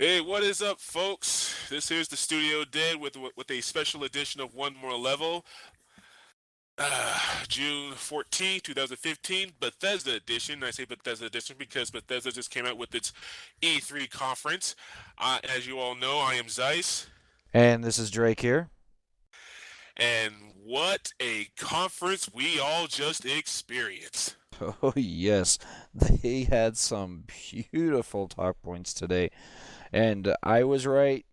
Hey, what is up, folks? This here's the Studio Dead with a special edition of One More Level, June 14th, 2015, Bethesda edition. I say Bethesda edition because Bethesda just came out with its E3 conference. As you all know, I am Zeiss, And this is Drake here. and what a conference we all just experienced. Oh, yes. They had some beautiful talk points today. And I was right,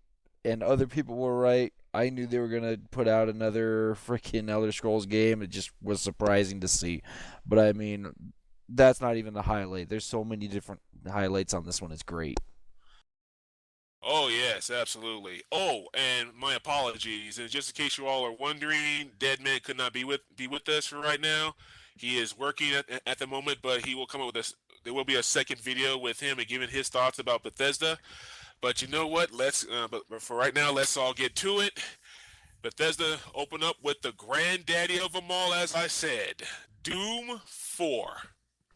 and other people were right. I knew they were going to put out another freaking Elder Scrolls game. It just was surprising to see. But I mean, that's not even the highlight. There's so many different highlights on this one. It's great. Oh yes, absolutely. Oh, and my apologies. And just in case you all are wondering, Deadman could not be with us for right now. He is working at the moment, but he will come up with us. There will be a second video with him and giving his thoughts about Bethesda. But you know what? But for right now, let's all get to it. Bethesda open up with the granddaddy of them all, as I said, Doom 4.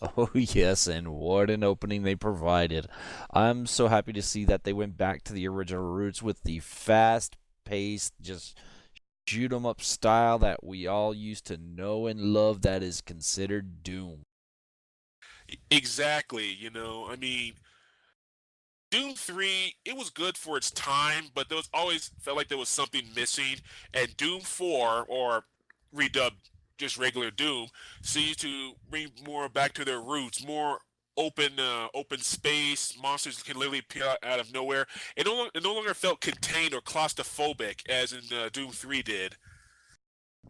Oh, yes, and what an opening they provided. I'm so happy to see that they went back to the original roots with the fast paced, just shoot 'em up style that we all used to know and love that is considered Doom. Exactly. I mean, Doom 3, it was good for its time, but there was always felt like there was something missing. And Doom 4, or redubbed just regular Doom, seems to bring more back to their roots, more open space. Monsters can literally appear out of nowhere. It no longer felt contained or claustrophobic as in Doom 3 did.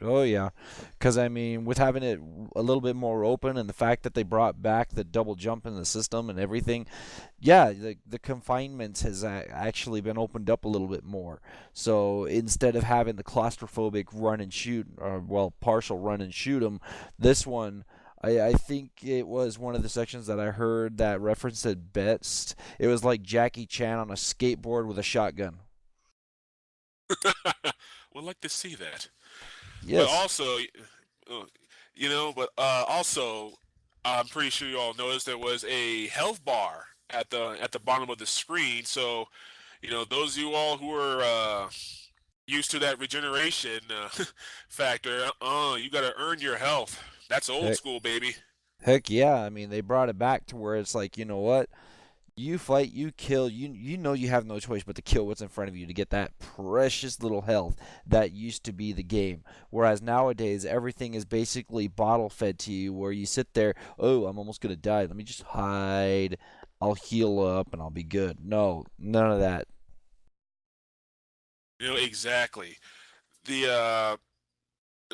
Oh yeah, because I mean, with having it a little bit more open and the fact that they brought back the double jump in the system and everything, yeah, the confinement has actually been opened up a little bit more. So instead of having the claustrophobic run and shoot, or well, partial run and shoot 'em, this one. I think it was one of the sections that I heard that referenced it best. It was like Jackie Chan on a skateboard with a shotgun. Would like to see that. But Yes. also, uh, also, I'm pretty sure you all noticed there was a health bar at the bottom of the screen. So, those of you all who are used to that regeneration factor, you got to earn your health. That's old school, baby. Heck yeah, I mean they brought it back to where it's like, you know what? You fight, you kill, you know you have no choice but to kill what's in front of you to get that precious little health that used to be the game. Whereas nowadays everything is basically bottle fed to you where you sit there, oh, I'm almost gonna die. Let me just hide. I'll heal up and I'll be good. No, none of that. Exactly. The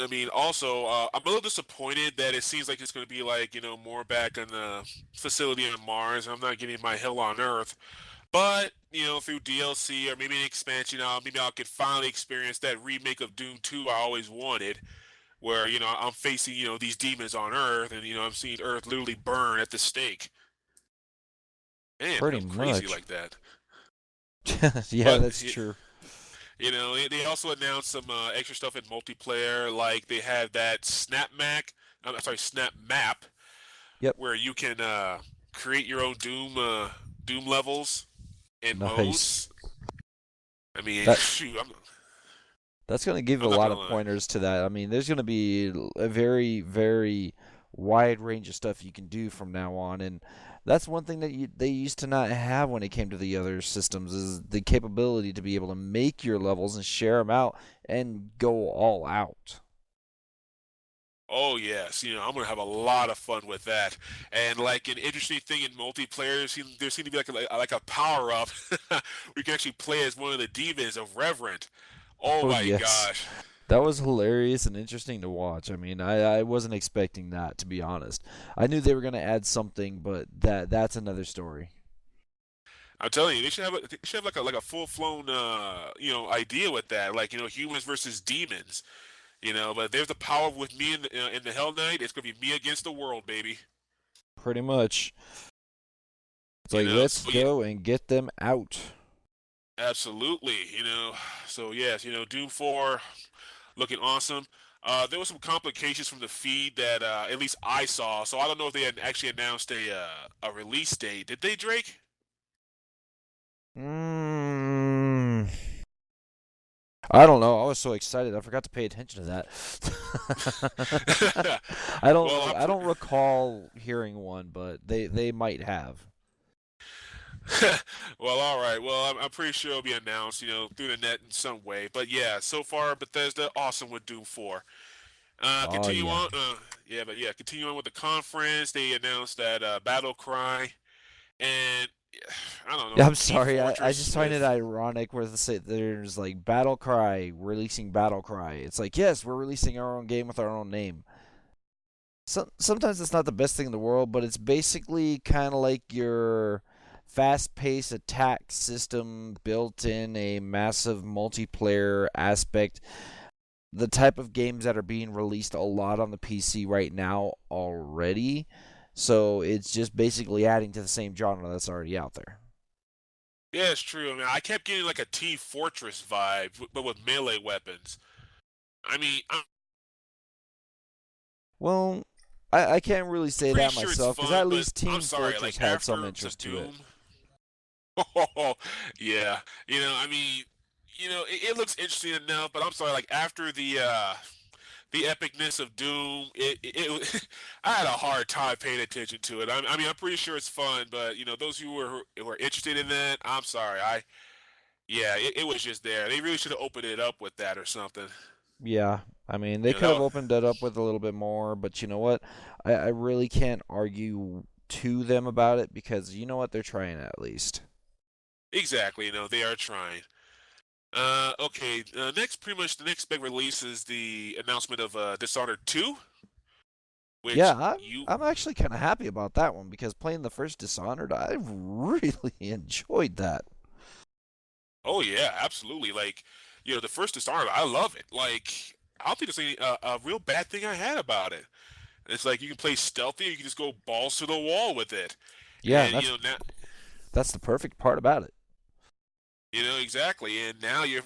I mean, also, I'm a little disappointed that it seems like it's going to be like, more back on the facility on Mars. I'm not getting my hell on Earth. But, through DLC or maybe an expansion, maybe I could finally experience that remake of Doom 2 I always wanted, where, I'm facing, these demons on Earth and, I'm seeing Earth literally burn at the stake. Man, Pretty I'm crazy much. like that. Yeah, But, that's true. they also announced some extra stuff in multiplayer, like they had that Snap Map, Yep. where you can create your own Doom levels and Nice. modes. I mean, That shoot, That's going to give I'm a not lot gonna of lie. pointers to that. I mean, there's going to be a very, very wide range of stuff you can do from now on, and that's one thing that they used to not have when it came to the other systems is the capability to be able to make your levels and share them out and go all out. Oh yes, I'm gonna have a lot of fun with that. And like an interesting thing in multiplayer, there seems to be like a power up. We can actually play as one of the demons of Reverend. Oh Oh my yes, gosh. that was hilarious and interesting to watch. I mean, I wasn't expecting that to be honest. I knew they were going to add something, but that's another story. I'm telling you, they should have like a full-flown idea with that, like humans versus demons. But there's the power with me in the Hell Knight. It's gonna be me against the world, baby. Pretty much. It's like let's So yeah, go and get them out. absolutely. So yes, Doom 4 looking awesome. There was some complications from the feed that at least I saw, so I don't know if they had actually announced a release date. Did they, Drake? I don't know. I was so excited. I forgot to pay attention to that. I Well, don't. I don't recall hearing one, but they might have. well, all right. Well, I'm pretty sure it'll be announced, through the net in some way. But yeah, so far Bethesda awesome with Doom 4. Oh Continue yeah. on. Yeah, continue on with the conference. They announced that Battle Cry and I don't know Yeah, I'm Team sorry. I Fortress just find it with. ironic where there's like Battle Cry releasing Battle Cry. It's like yes, we're releasing our own game with our own name. Sometimes it's not the best thing in the world, but it's basically kind of like your fast-paced attack system built in a massive multiplayer aspect. The type of games that are being released a lot on the PC right now already. So it's just basically adding to the same genre that's already out there. Yeah, it's true. I mean, I kept getting like a Team Fortress vibe, but with melee weapons. I mean, I'm Well, I can't really say pretty that sure it's myself because fun, at but least I'm Team sorry. Fortress Like had some after the interest to it. Doom. Yeah, I mean, it looks interesting enough, but I'm sorry. Like after the epicness of Doom, I had a hard time paying attention to it. I mean, I'm pretty sure it's fun, but those who are interested in that, I'm sorry. Yeah, it was just there. They really should have opened it up with that or something. Yeah, I mean, they You know, could have that, opened it up with a little bit more, but you know what? I really can't argue to them about it because you know what? They're trying at least. exactly. They are trying. Okay. Pretty much the next big release is the announcement of Dishonored 2, Yeah, which you. I'm actually kind of happy about that one because playing the first Dishonored, I really enjoyed that. Oh yeah, absolutely. Like, the first Dishonored, I love it. Like, I don't think there's a real bad thing I had about it. It's like you can play stealthy, you can just go balls to the wall with it, Yeah, and and now. that's the perfect part about it. Exactly, and now you're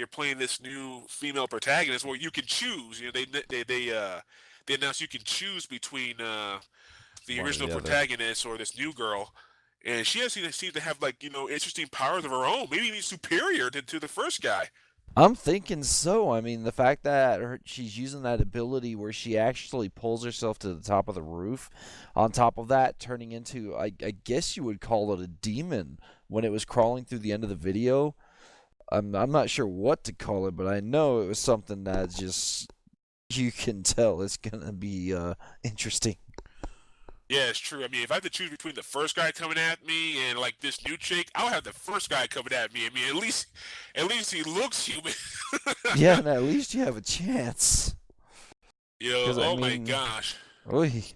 playing this new female protagonist where you can choose. They announced you can choose between the One or original the other. protagonist or this new girl, and she has seems to have like interesting powers of her own, maybe even superior to the first guy. I'm thinking so. I mean, the fact that she's using that ability where she actually pulls herself to the top of the roof, on top of that, turning into, I guess you would call it a demon when it was crawling through the end of the video. I'm not sure what to call it, but I know it was something that just you can tell it's gonna be interesting. Yeah, it's true. I mean, if I had to choose between the first guy coming at me and like this new chick, I would have the first guy coming at me. I mean, at least he looks human. Yeah, and at least you have a chance. Because I Oh my mean, gosh. oy,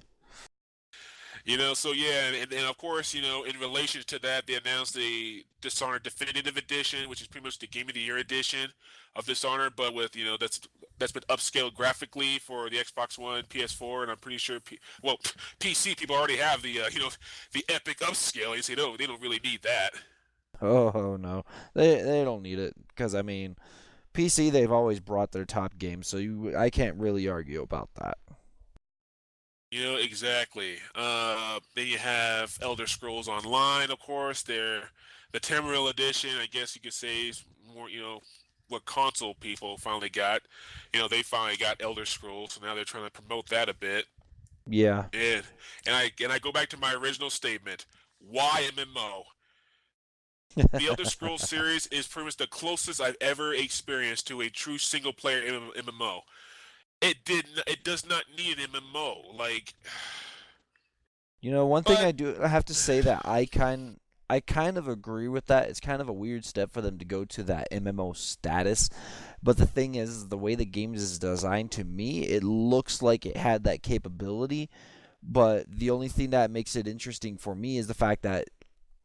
So yeah, and of course, in relation to that, they announced the Dishonored Definitive Edition, which is pretty much the Game of the Year edition of Dishonored, but with that's been upscaled graphically for the Xbox One, PS4, and I'm pretty sure, PC people already have the the epic upscale. You say no, they don't really need that. oh no, they don't need it. Because I mean, PC they've always brought their top games, so I can't really argue about that. Exactly. Then you have Elder Scrolls Online, of course. The Tamriel edition, I guess you could say, is more, what console people finally got. They finally got Elder Scrolls, so now they're trying to promote that a bit. Yeah. And I go back to my original statement. Why MMO? The Elder Scrolls series is pretty much the closest I've ever experienced to a true single player MMO. It does not need an MMO. Like, You know, one thing but I have to say that I kind of agree with that. It's kind of a weird step for them to go to that MMO status. But the thing is, the way the game is designed to me, it looks like it had that capability. But the only thing that makes it interesting for me is the fact that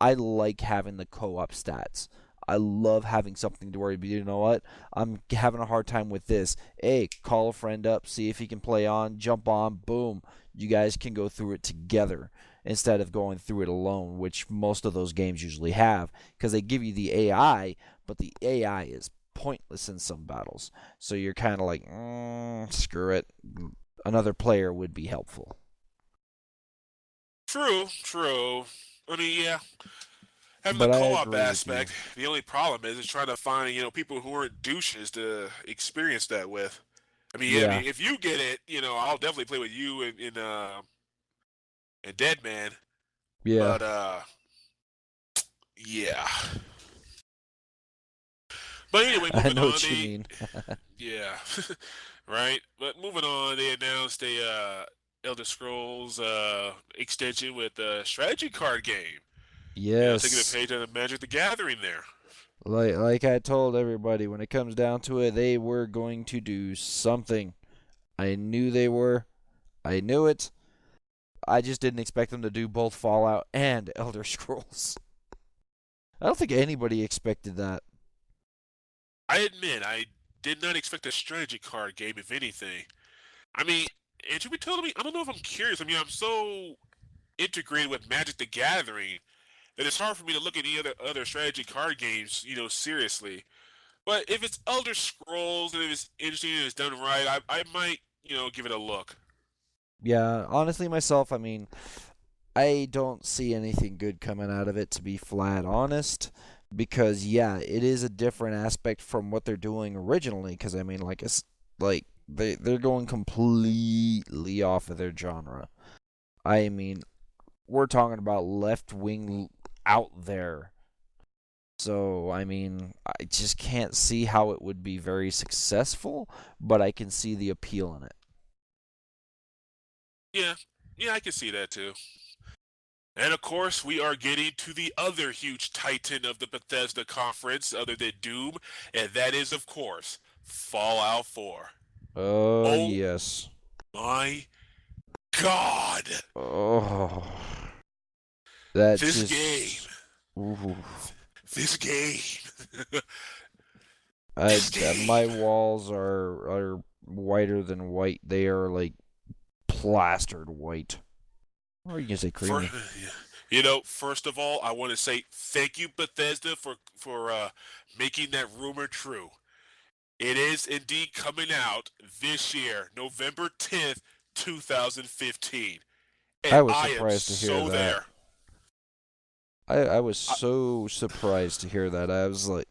I like having the co-op stats. I love having something to worry. But you know what? I'm having a hard time with this. Hey, call a friend up, see if he can play on, jump on, boom. You guys can go through it together instead of going through it alone, which most of those games usually have, because they give you the AI, but the AI is pointless in some battles. So you're kind of like, screw it. Another player would be helpful. true, true. I mean, yeah. having the But I co-op agree with you. aspect. The only problem is trying to find people who aren't douches to experience that with. I mean, yeah, I Yeah, mean, if you get it, I'll definitely play with you in Dead Man. yeah. But yeah. But anyway, I moving know on. what you mean. Yeah, right. But moving on, they announced a Elder Scrolls extension with a strategy card game. Taking a Yes. page out of Magic the Gathering there. Like I told everybody, when it comes down to it, they were going to do something. I knew they were. I knew it. I just didn't expect them to do both Fallout and Elder Scrolls. I don't think anybody expected that. I admit, I did not expect a strategy card game, if anything. I mean, and to be totally, I don't know if I'm curious. I mean, I'm so integrated with Magic the Gathering that it's hard for me to look at any other strategy card games, seriously. But if it's Elder Scrolls and if it's interesting and it's done right, I might, give it a look. Yeah, honestly, myself, I mean, I don't see anything good coming out of it, to be flat honest. Because yeah, it is a different aspect from what they're doing originally. Because I mean, like it's like they're going completely off of their genre. I mean, we're talking about left wing out there. So I mean, I just can't see how it would be very successful, but I can see the appeal in it. Yeah, yeah, I can see that too. And of course, we are getting to the other huge titan of the Bethesda conference, other than Doom, and that is, of course, Fallout 4. Oh Oh yes. my God! Oh, that This game, just. Ooh. this game, I this game. my walls are whiter than white. They are like plastered white. Or you can say For creamy. first of all, I want to say thank you, Bethesda, for making that rumor true. It is indeed coming out this year, November 10th, 2015. And I was I am surprised to hear so that. there. I was I, so surprised to hear that. I was like,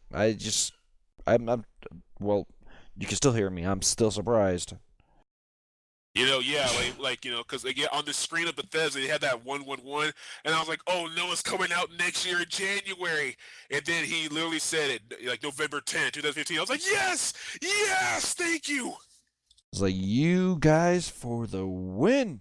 I'm well, you can still hear me. I'm still surprised. yeah, because again, on the screen of Bethesda, they had that 111, and I was like, oh no, it's coming out next year in January. And then he literally said it, like November 10th, 2015. I was like, yes, yes, thank you. It's like you guys for the win.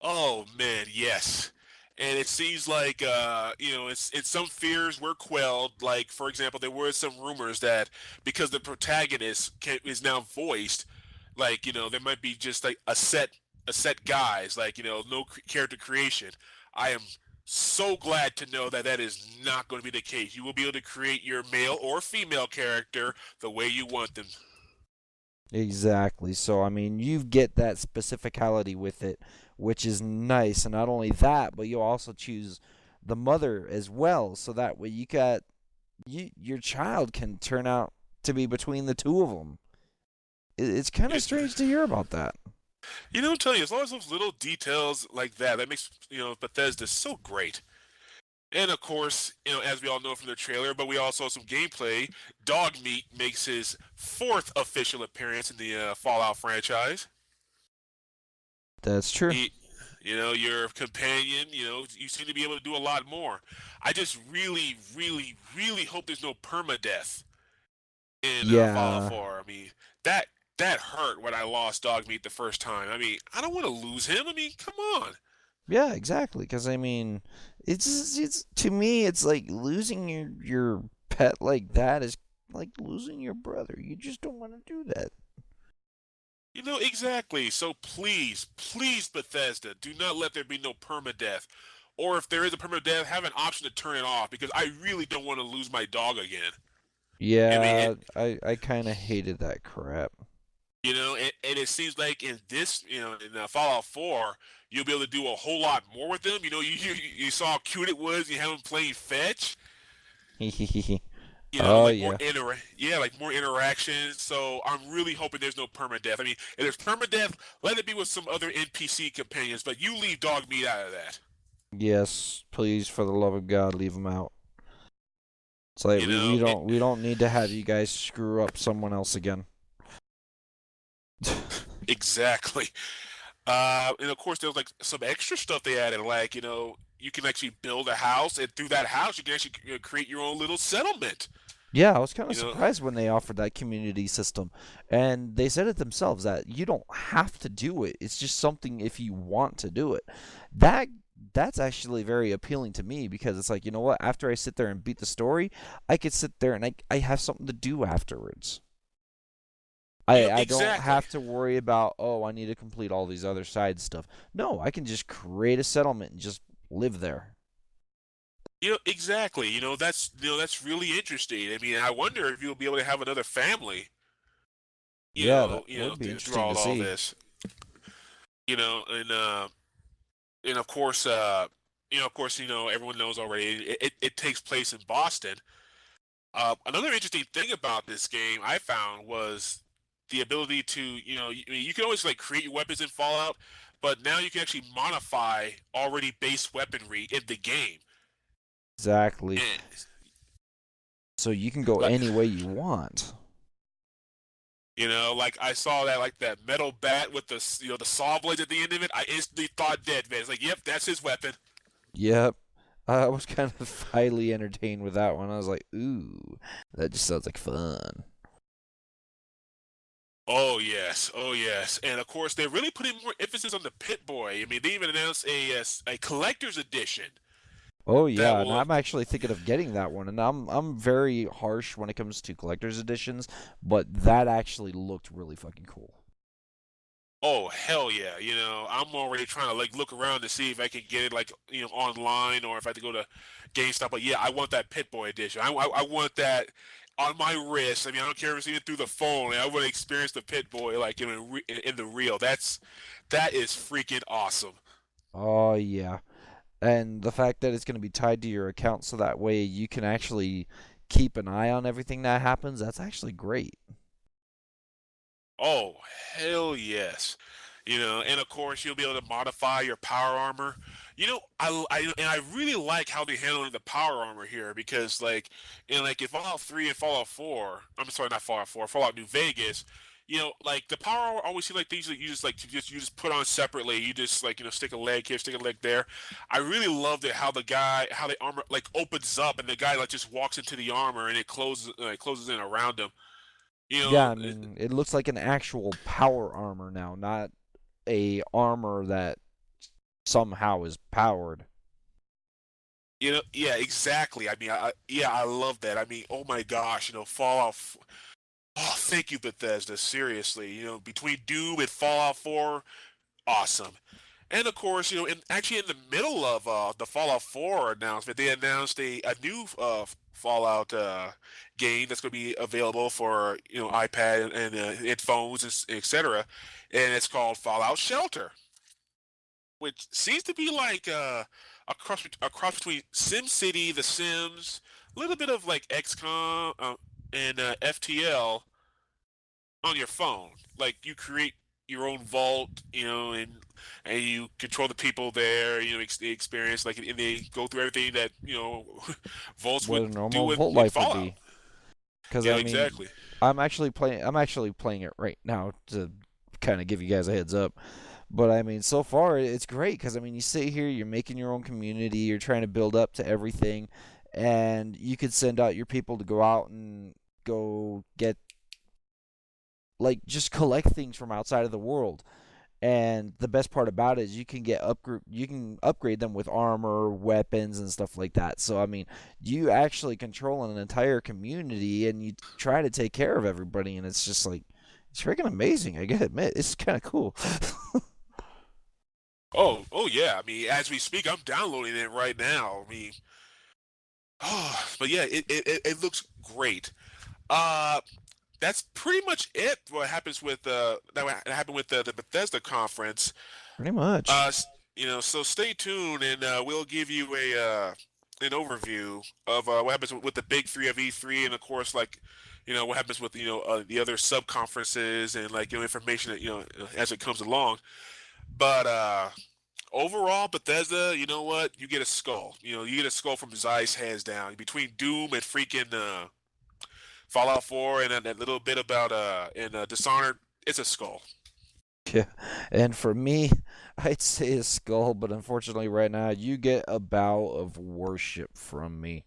Oh man, yes. And it seems like it's some fears were quelled. Like for example, there were some rumors that because the protagonist is now voiced, like there might be just like a set guys, like no character creation. I am so glad to know that that is not going to be the case. You will be able to create your male or female character the way you want them. Exactly. So I mean, you get that specificality with it, which is nice. And not only that, but you also choose the mother as well, so that way your child can turn out to be between the two of them. It's kind of It, strange to hear about that. I'm telling you, as long as those little details like that makes Bethesda so great. And of course, as we all know from the trailer, but we also saw some gameplay. Dogmeat makes his fourth official appearance in the Fallout franchise. That's true. He, your companion. You seem to be able to do a lot more. I just really, really, really hope there's no permadeath in Fallout Yeah. 4. I mean, that that hurt when I lost Dogmeat the first time. I mean, I don't want to lose him. I mean, come on. Yeah, exactly. Because I mean, it's to me, it's like losing your pet like that is like losing your brother. You just don't want to do that. Exactly. So please, please, Bethesda, do not let there be no permadeath. Or if there is a permadeath, have an option to turn it off because I really don't want to lose my dog again. I mean, Yeah, I kind of hated that crap. and it seems like in this, in Fallout 4, you'll be able to do a whole lot more with them. You saw how cute it was. You have them playing fetch. Oh Like more yeah. yeah, like more interactions. So I'm really hoping there's no permadeath. I mean, if there's permadeath, let it be with some other NPC companions, but you leave dog meat out of that. Yes, please, for the love of God, leave them out. It's like You know, we don't need to have you guys screw up someone else again. exactly. And of course, there was like some extra stuff they added, like you can actually build a house, and through that house, you can actually create your own little settlement. Yeah, I was kind of You know, surprised when they offered that community system. And they said it themselves that you don't have to do it. It's just something if you want to do it. That that's actually very appealing to me because it's like, you know what, after I sit there and beat the story, I could sit there and I have something to do afterwards. I don't exactly. have to worry about, oh, I need to complete all these other side stuff. No, I can just create a settlement and just live there. Exactly. That's really interesting. I mean, I wonder if you'll be able to have another family. Yeah, that would be interesting to Throughout all see. this. You know, and of course, everyone knows already. It takes place in Boston. Another interesting thing about this game I found was the ability to, you can always like create your weapons in Fallout, but now you can actually modify already base weaponry in the game. Exactly. And So you can go like, any way you want. like I saw that metal bat with the saw blades at the end of it. I instantly thought dead man. It's like, yep, that's his weapon. Yep. I was kind of highly entertained with that one. I was like, ooh, that just sounds like fun. Oh yes, oh yes, and of course they're really putting more emphasis on the Pit Boy. I mean, they even announced a collector's edition Oh that yeah, and will. I'm actually thinking of getting that one. And I'm very harsh when it comes to collector's editions, but that actually looked really fucking cool. Oh hell yeah! I'm already trying to like look around to see if I can get it like online or if I have to go to GameStop. But yeah, I want that Pit Boy edition. I want that on my wrist. I mean, I don't care if it's even through the phone. I want to experience the Pit Boy like in the real. That is freaking awesome. Oh yeah. And the fact that it's going to be tied to your account so that way you can actually keep an eye on everything that happens, that's actually great. Oh, hell yes. And of course you'll be able to modify your power armor. I really like how they're handling the power armor here because in Fallout 3 and Fallout 4, I'm sorry, not Fallout 4, Fallout New Vegas, like the power armor always seem like things that you just put on separately. You just like, stick a leg here, stick a leg there. I really loved it how the armor like opens up and the guy like just walks into the armor and it closes in around him. You Yeah, know, I mean, it looks like an actual power armor now, not a armor that somehow is powered. Yeah, exactly. I mean, yeah, I love that. I mean, oh my gosh, Fallout. Oh, thank you, Bethesda. Seriously, between Doom and Fallout 4, awesome. And of course, in the middle of the Fallout 4 announcement, they announced a new Fallout game that's going to be available for iPad and phones, and etc. And it's called Fallout Shelter, which seems to be like a cross between SimCity, The Sims, a little bit of like XCOM and FTL on your phone. Like you create your own vault, and you control the people there. They experience and they go through everything that vaults What would a normal do Volt in life would Fallout. be. Because I mean, Exactly. I'm actually playing it right now to kind of give you guys a heads up. But I mean, so far it's great because I mean, you sit here, you're making your own community, you're trying to build up to everything, and you could send out your people to go out and go get like just collect things from outside of the world. And the best part about it is you can upgrade them with armor, weapons, and stuff like that. So I mean, you actually control an entire community, and you try to take care of everybody, and it's just like it's freaking amazing. I gotta admit, it's kind of cool. Oh yeah. I mean, as we speak, I'm downloading it right now. I mean, but yeah, it looks great. Uh, that's pretty much it. What happens with that happened with the Bethesda conference. Pretty much. So stay tuned, and we'll give you a an overview of what happens with the big three of E3, and of course, like what happens with the other sub conferences and like information that as it comes along. But Overall, Bethesda, you know what? You get a skull. You get a skull from Zeiss, hands down. Between Doom and freaking Fallout 4 and that little bit about Dishonored, it's a skull. Yeah. And for me, I'd say a skull, but unfortunately, right now, you get a bow of worship from me.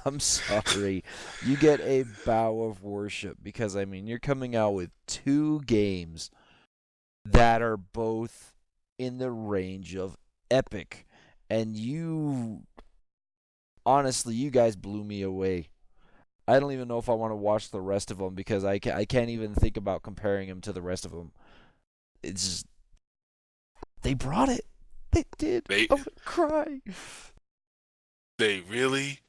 I'm sorry. You get a bow of worship because, I mean, you're coming out with two games that are both in the range of epic. And honestly, you guys blew me away. I don't even know if I want to watch the rest of them because I can't even think about comparing them to the rest of them. It's just, they brought it. They did. They I'm gonna cry. they really,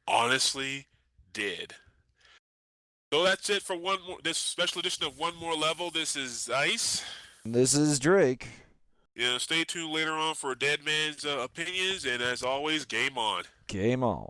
honestly, did. So that's it for this special edition of One More Level. This is Ice. This is Drake. Stay tuned later on for Dead Man's opinions, and as always, game on. Game on.